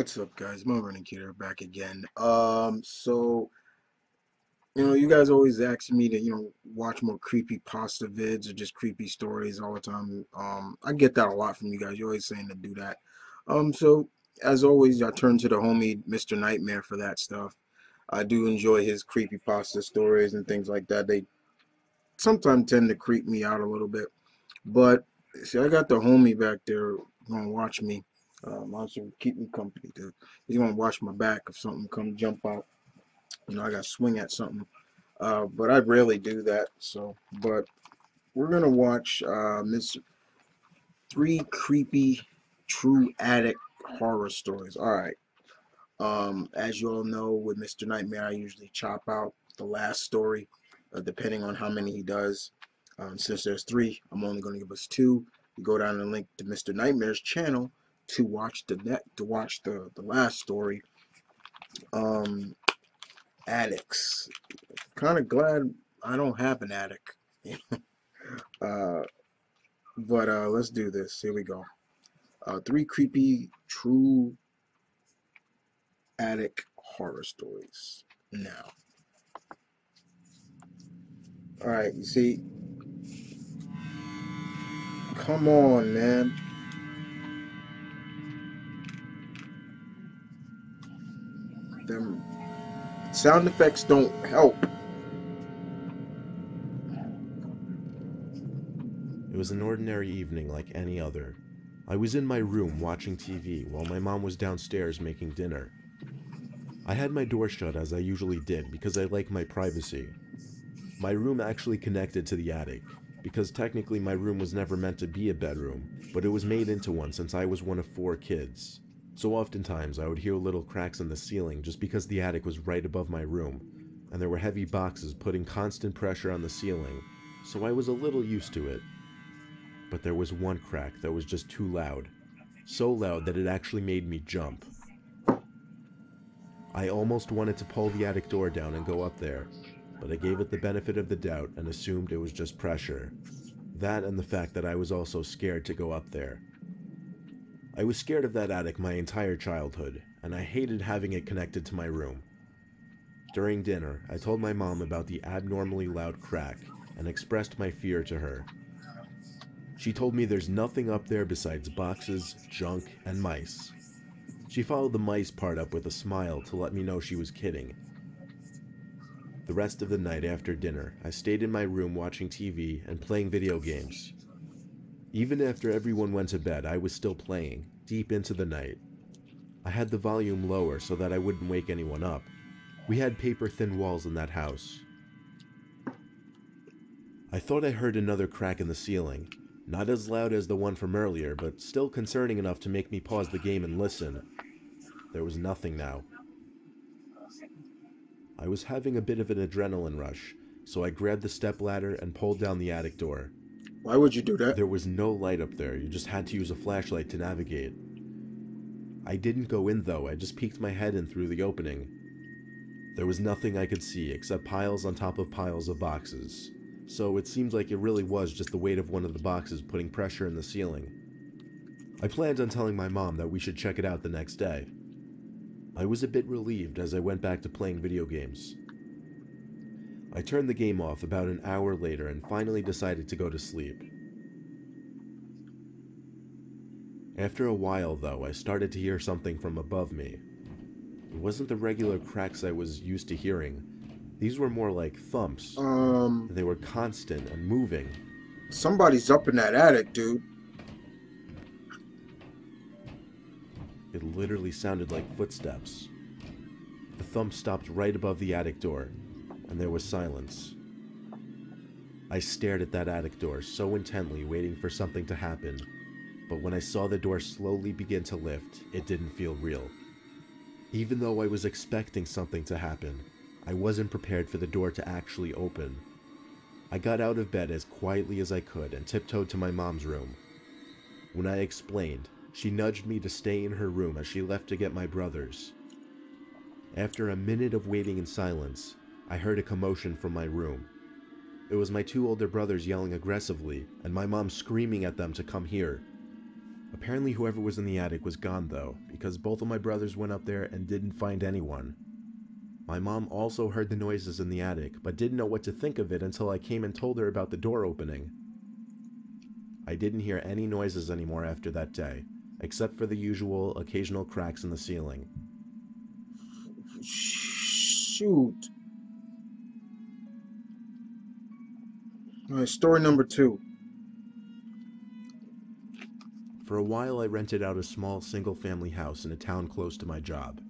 What's up, guys? My running kid are back again. You guys always ask me to, watch more creepy pasta vids or just creepy stories all the time. I get that a lot from you guys. You're always saying to do that. So as always, I turn to the homie Mr. Nightmare for that stuff. I do enjoy his creepy pasta stories and things like that. They sometimes tend to creep me out a little bit. But see, I got the homie back there gonna watch me. Also keep me company, dude. He's gonna watch my back if something come jump out. I gotta swing at something. But I rarely do that. But we're gonna watch Miss Three Creepy True Attic Horror Stories. All right. As you all know, with Mr. Nightmare, I usually chop out the last story, depending on how many he does. Since there's three, I'm only going to give us two. You go down and link to Mr. Nightmare's channel to watch the last story. Attics. Kind of glad I don't have an attic. uh, but let's do this. Here we go. Three creepy true attic horror stories. Now, all right. You see, come on, man. Them sound effects don't help. It was an ordinary evening like any other. I was in my room watching TV while my mom was downstairs making dinner. I had my door shut as I usually did because I like my privacy. My room actually connected to the attic, because technically my room was never meant to be a bedroom, but it was made into one since I was one of 4 kids. So oftentimes I would hear little cracks in the ceiling just because the attic was right above my room, and there were heavy boxes putting constant pressure on the ceiling, so I was a little used to it. But there was one crack that was just too loud. So loud that it actually made me jump. I almost wanted to pull the attic door down and go up there, but I gave it the benefit of the doubt and assumed it was just pressure. That and the fact that I was also scared to go up there. I was scared of that attic my entire childhood, and I hated having it connected to my room. During dinner, I told my mom about the abnormally loud crack and expressed my fear to her. She told me there's nothing up there besides boxes, junk, and mice. She followed the mice part up with a smile to let me know she was kidding. The rest of the night after dinner, I stayed in my room watching TV and playing video games. Even after everyone went to bed, I was still playing, deep into the night. I had the volume lower so that I wouldn't wake anyone up. We had paper-thin walls in that house. I thought I heard another crack in the ceiling. Not as loud as the one from earlier, but still concerning enough to make me pause the game and listen. There was nothing now. I was having a bit of an adrenaline rush, so I grabbed the stepladder and pulled down the attic door. Why would you do that? There was no light up there, you just had to use a flashlight to navigate. I didn't go in though, I just peeked my head in through the opening. There was nothing I could see except piles on top of piles of boxes. So it seemed like it really was just the weight of one of the boxes putting pressure in the ceiling. I planned on telling my mom that we should check it out the next day. I was a bit relieved as I went back to playing video games. I turned the game off about an hour later and finally decided to go to sleep. After a while though, I started to hear something from above me. It wasn't the regular cracks I was used to hearing. These were more like thumps. They were constant and moving. Somebody's up in that attic, dude. It literally sounded like footsteps. The thump stopped right above the attic door, and there was silence. I stared at that attic door so intently, waiting for something to happen, but when I saw the door slowly begin to lift, it didn't feel real. Even though I was expecting something to happen, I wasn't prepared for the door to actually open. I got out of bed as quietly as I could and tiptoed to my mom's room. When I explained, she nudged me to stay in her room as she left to get my brothers. After a minute of waiting in silence, I heard a commotion from my room. It was my 2 older brothers yelling aggressively, and my mom screaming at them to come here. Apparently whoever was in the attic was gone though, because both of my brothers went up there and didn't find anyone. My mom also heard the noises in the attic, but didn't know what to think of it until I came and told her about the door opening. I didn't hear any noises anymore after that day, except for the usual occasional cracks in the ceiling. Shoot. All right, story number 2. For a while I rented out a small single-family house in a town close to my job.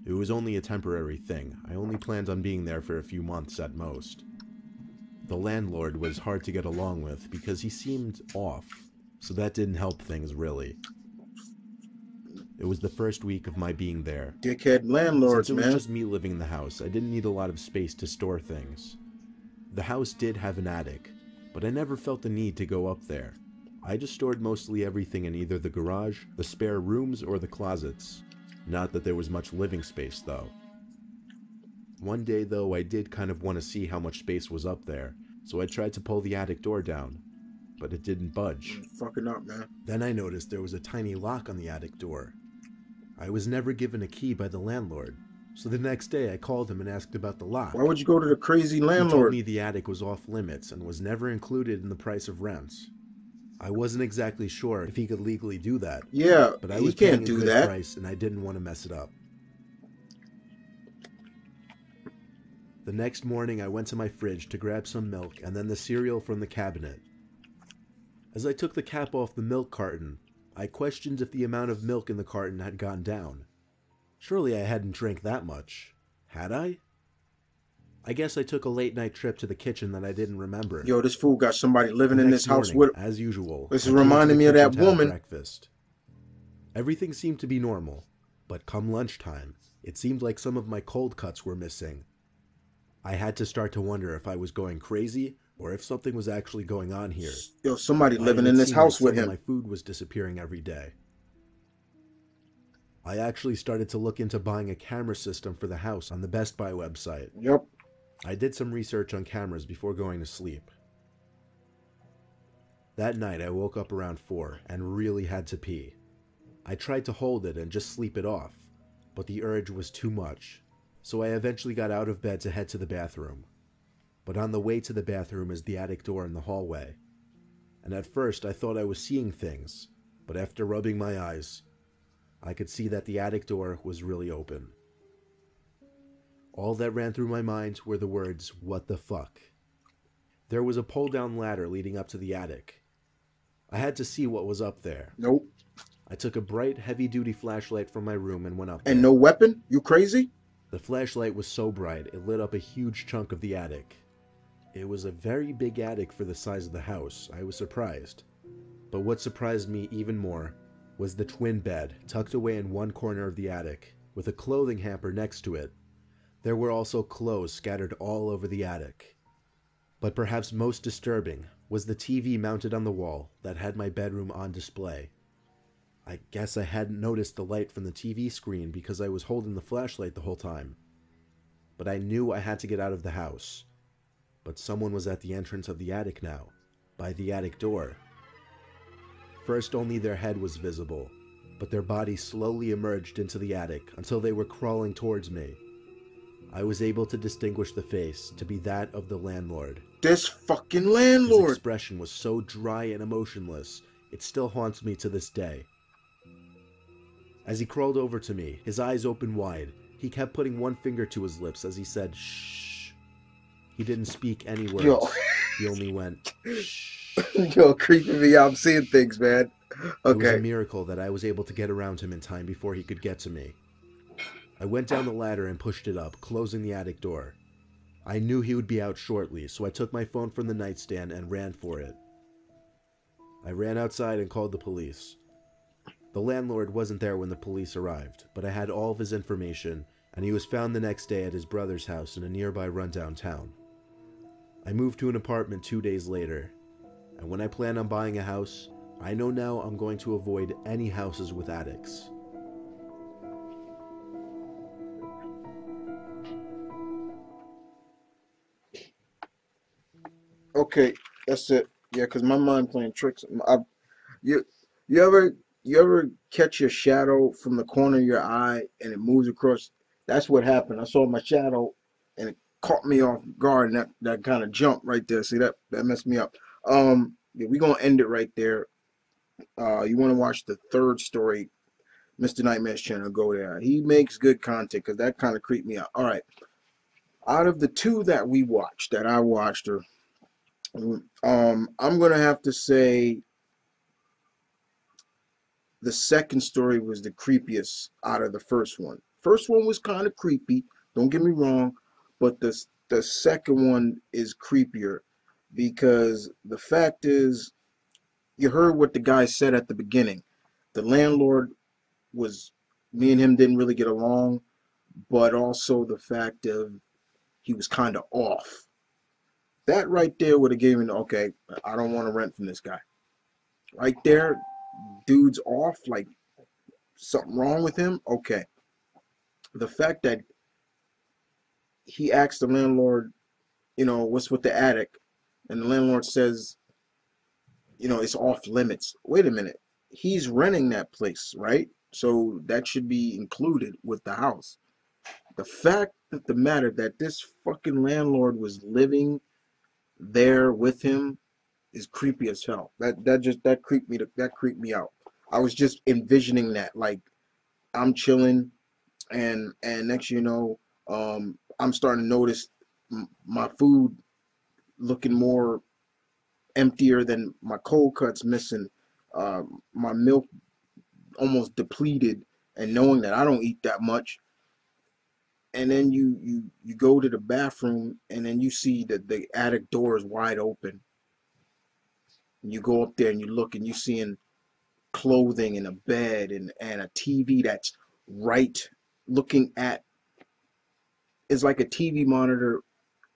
It was only a temporary thing. I only planned on being there for a few months at most. The landlord was hard to get along with because he seemed off, so that didn't help things really. It was the first week of my being there. Dickhead landlords, Since it was man. just me living in the house, I didn't need a lot of space to store things. The house did have an attic, but I never felt the need to go up there. I just stored mostly everything in either the garage, the spare rooms, or the closets. Not that there was much living space though. One day though, I did kind of want to see how much space was up there, so I tried to pull the attic door down, but it didn't budge. Fucking up, man. Then I noticed there was a tiny lock on the attic door. I was never given a key by the landlord, so the next day I called him and asked about the lock. Why would you go to the crazy He told landlord? me the attic was off limits and was never included in the price of rents. I wasn't exactly sure if he could legally do that, Yeah, but I he was paying can't a do good that. price and I didn't want to mess it up. The next morning I went to my fridge to grab some milk and then the cereal from the cabinet. As I took the cap off the milk carton, I questioned if the amount of milk in the carton had gone down. Surely I hadn't drank that much. Had I? I guess I took a late night trip to the kitchen that I didn't remember. Yo, this fool got somebody living The in next this house morning, with. as usual, This I is came to reminding the me of kitchen that to have woman. breakfast. Everything seemed to be normal, but come lunchtime, it seemed like some of my cold cuts were missing. I had to start to wonder if I was going crazy or if something was actually going on here. Yo, somebody Why living did it in this seem house like with some him. of my food was disappearing every day? I actually started to look into buying a camera system for the house on the Best Buy website. Yep. I did some research on cameras before going to sleep. That night I woke up around 4 and really had to pee. I tried to hold it and just sleep it off, but the urge was too much, so I eventually got out of bed to head to the bathroom. But on the way to the bathroom is the attic door in the hallway. And at first I thought I was seeing things, but after rubbing my eyes, I could see that the attic door was really open. All that ran through my mind were the words, "What the fuck?" There was a pull-down ladder leading up to the attic. I had to see what was up there. Nope. I took a bright, heavy-duty flashlight from my room and went up And there. no weapon? You crazy? The flashlight was so bright, it lit up a huge chunk of the attic. It was a very big attic for the size of the house. I was surprised. But what surprised me even more was the twin bed tucked away in one corner of the attic, with a clothing hamper next to it. There were also clothes scattered all over the attic. But perhaps most disturbing was the TV mounted on the wall that had my bedroom on display. I guess I hadn't noticed the light from the TV screen because I was holding the flashlight the whole time. But I knew I had to get out of the house. But someone was at the entrance of the attic now, by the attic door. First only their head was visible, but their body slowly emerged into the attic until they were crawling towards me. I was able to distinguish the face to be that of the landlord. This fucking His landlord. expression was so dry and emotionless, it still haunts me to this day. As he crawled over to me, his eyes open wide, he kept putting one finger to his lips as he said, "Shh." He didn't speak any words. Yo. He only went, "Shh." Yo, creeping me out. I'm seeing things, man. It was a Okay. miracle that I was able to get around him in time before he could get to me. I went down the ladder and pushed it up, closing the attic door. I knew he would be out shortly, so I took my phone from the nightstand and ran for it. I ran outside and called the police. The landlord wasn't there when the police arrived, but I had all of his information, and he was found the next day at his brother's house in a nearby rundown town. I moved to an apartment 2 days later, and when I plan on buying a house, I know now I'm going to avoid any houses with attics. Okay, that's it. Yeah, because my mind playing tricks. You, you ever You ever catch your shadow from the corner of your eye and it moves across? That's what happened. I saw my shadow and it caught me off guard, and that kind of jump right there. See that messed me up. Yeah, we gonna end it right there. You want to watch the third story? Mr. Nightmare's channel, go there. He makes good content because that kind of creeped me out. All right, out of the two that we watched, that I watched, or I'm gonna have to say the second story was the creepiest out of the first one. First one was kind of creepy, don't get me wrong, but the second one is creepier because the fact is, you heard what the guy said at the beginning. The landlord was, me and him didn't really get along, but also the fact of he was kind of off. That right there would have given, okay, I don't want to rent from this guy. Right there, dude's off, like something wrong with him. Okay, the fact that he asked the landlord, what's with the attic, and the landlord says, it's off limits. Wait a minute, he's renting that place, right? So that should be included with the house. The fact that the matter that this fucking landlord was living there with him is creepy as hell. That creeped me out. I was just envisioning that, like, I'm chilling, and next you know, I'm starting to notice my food looking more emptier, than my cold cuts missing, my milk almost depleted, and knowing that I don't eat that much. And then you go to the bathroom, and then you see that the attic door is wide open. And you go up there and you look, and you seeing clothing and a bed, and a TV that's right looking at, is like a TV monitor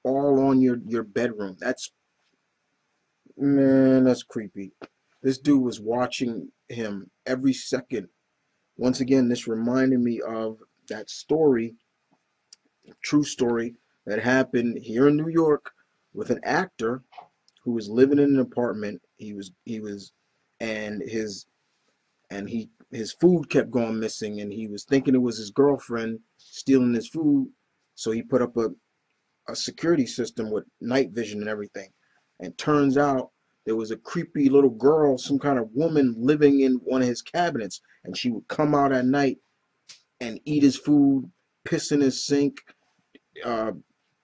all on your bedroom. That's creepy. This dude was watching him every second. Once again, this reminded me of that story, true story, that happened here in New York with an actor who was living in an apartment. He was and his food kept going missing, and he was thinking it was his girlfriend stealing his food. So he put up a security system with night vision and everything. And turns out there was a creepy little girl, some kind of woman, living in one of his cabinets, and she would come out at night and eat his food, piss in his sink, uh,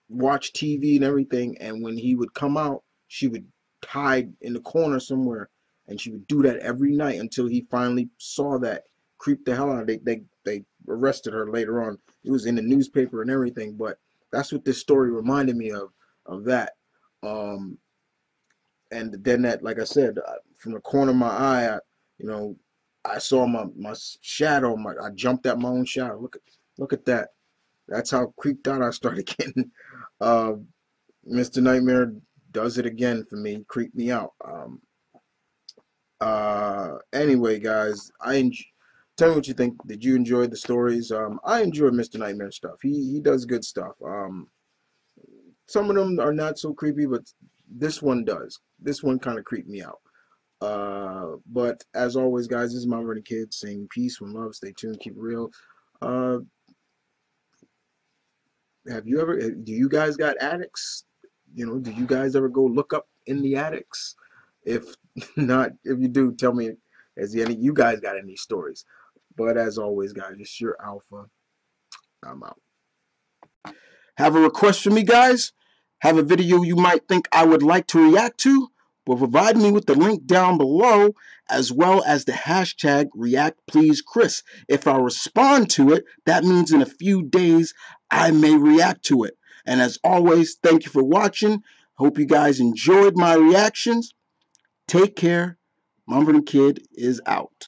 watch TV and everything. And when he would come out, she would hide in the corner somewhere, and she would do that every night until he finally saw that, creeped the hell out of it. They arrested her later on. It was in the newspaper and everything. But that's what this story reminded me of that. Um, and then that, like I said, from the corner of my eye, you know, I saw my shadow. I jumped at my own shadow. Look at that. That's how creeped out I started getting. Uh, Mr. Nightmare does it again for me. Creep me out. Anyway, guys, tell me what you think. Did you enjoy the stories? I enjoy Mr. Nightmare stuff. He does good stuff. Some of them are not so creepy, but this one does. This one kind of creeped me out. But as always, guys, this is my Vernon Kid saying peace and love. Stay tuned, keep it real. Uh, do you guys got attics? Do you guys ever go look up in the attics? If not, if you do, tell me, has any you guys got any stories? But as always, guys, it's your Alpha. I'm out. Have a request for me, guys? Have a video you might think I would like to react to? Well, provide me with the link down below, as well as the hashtag ReactPleaseChris. If I respond to it, that means in a few days I may react to it. And as always, thank you for watching. Hope you guys enjoyed my reactions. Take care. Mumford and Kid is out.